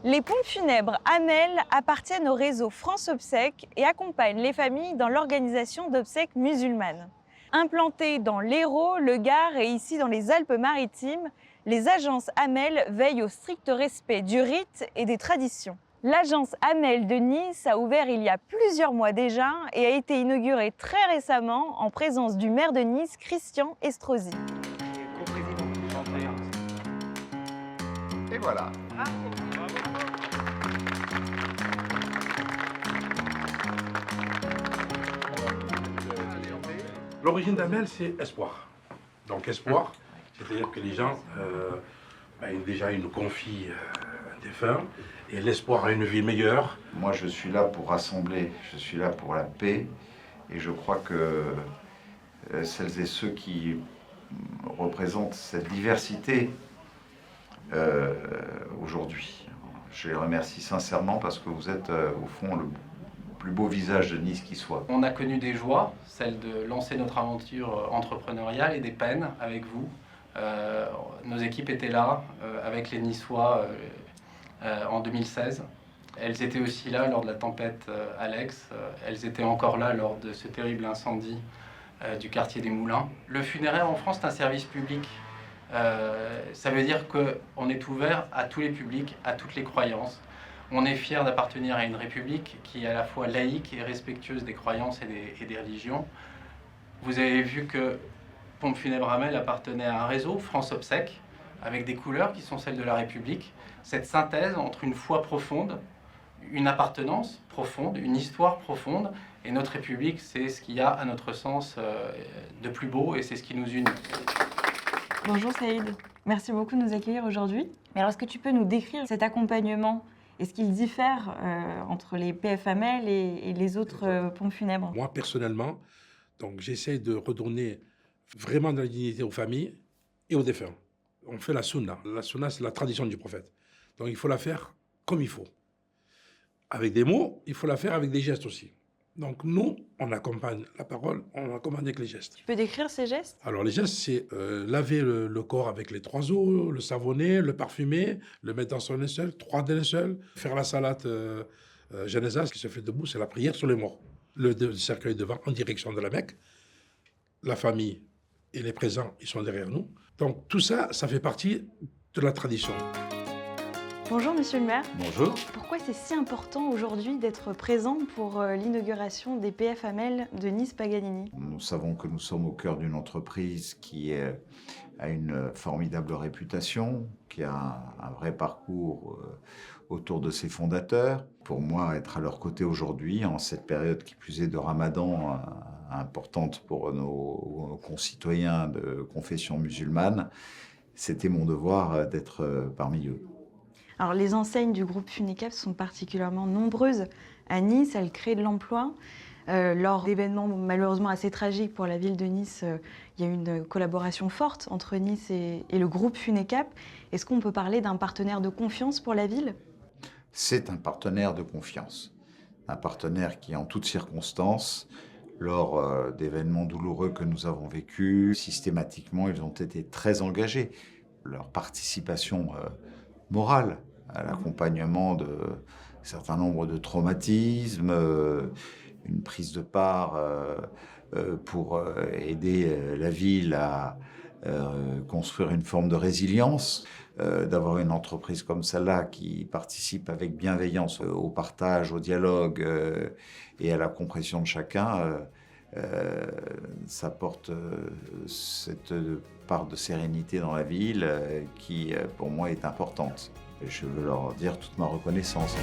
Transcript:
Les pompes funèbres Hamel appartiennent au réseau France Obsèques et accompagnent les familles dans l'organisation d'obsèques musulmanes. Implantées dans l'Hérault, le Gard et ici dans les Alpes-Maritimes, les agences Hamel veillent au strict respect du rite et des traditions. L'agence Hamel de Nice a ouvert il y a plusieurs mois déjà et a été inaugurée très récemment en présence du maire de Nice, Christian Estrosi. Et voilà. L'origine d'Hamel, c'est espoir. Donc espoir, c'est-à-dire que les gens déjà ils nous confient un défunt et l'espoir à une vie meilleure. Moi, je suis là pour rassembler, je suis là pour la paix, et je crois que celles et ceux qui représentent cette diversité aujourd'hui, je les remercie sincèrement parce que vous êtes au fond le plus beau visage de Nice qui soit. On a connu des joies, celle de lancer notre aventure entrepreneuriale, et des peines avec vous. Nos équipes étaient là avec les Niçois en 2016. Elles étaient aussi là lors de la tempête Alex. Elles étaient encore là lors de ce terrible incendie du quartier des Moulins. Le funéraire en France, c'est un service public. Ça veut dire qu'on est ouvert à tous les publics, à toutes les croyances. On est fier d'appartenir à une république qui est à la fois laïque et respectueuse des croyances et des religions. Vous avez vu que Pompes Funèbres Hamel appartenait à un réseau, France Obsèques, avec des couleurs qui sont celles de la République. Cette synthèse entre une foi profonde, une appartenance profonde, une histoire profonde, et notre République, c'est ce qu'il y a à notre sens de plus beau, et c'est ce qui nous unit. Bonjour Saïd, merci beaucoup de nous accueillir aujourd'hui. Mais alors, est-ce que tu peux nous décrire cet accompagnement? Est-ce qu'il diffère entre les PF Hamel et les autres pompes funèbres? Moi, personnellement, donc j'essaie de redonner vraiment de la dignité aux familles et aux défunts. On fait la sunna. La sunna, c'est la tradition du prophète. Donc il faut la faire comme il faut. Avec des mots, il faut la faire avec des gestes aussi. Donc nous, on accompagne la parole, on accompagne avec les gestes. Tu peux décrire ces gestes? Alors les gestes, c'est laver le corps avec les 3 eaux, le savonner, le parfumer, le mettre dans son linceul, 3 linceuls, faire la salate Genesa, ce qui se fait debout, c'est la prière sur les morts. Le cercueil devant, en direction de la Mecque. La famille et les présents, ils sont derrière nous. Donc tout ça, ça fait partie de la tradition. Bonjour Monsieur le maire. Bonjour. Pourquoi c'est si important aujourd'hui d'être présent pour l'inauguration des PF Hamel de Nice-Paganini? Nous savons que nous sommes au cœur d'une entreprise qui a une formidable réputation, qui a un vrai parcours autour de ses fondateurs. Pour moi, être à leur côté aujourd'hui, en cette période qui plus est de Ramadan, importante pour nos concitoyens de confession musulmane, c'était mon devoir d'être parmi eux. Alors, les enseignes du groupe Funecap sont particulièrement nombreuses à Nice. Elles créent de l'emploi. Lors d'événements malheureusement assez tragiques pour la ville de Nice, il y a eu une collaboration forte entre Nice et le groupe Funecap. Est-ce qu'on peut parler d'un partenaire de confiance pour la ville? C'est un partenaire de confiance. Un partenaire qui, en toutes circonstances, lors d'événements douloureux que nous avons vécus, systématiquement, ils ont été très engagés. Leur participation morale à l'accompagnement de certain nombre de traumatismes, une prise de part pour aider la ville à construire une forme de résilience, d'avoir une entreprise comme celle-là qui participe avec bienveillance au partage, au dialogue et à la compréhension de chacun, ça porte cette part de sérénité dans la ville qui, pour moi, est importante. Et je veux leur dire toute ma reconnaissance.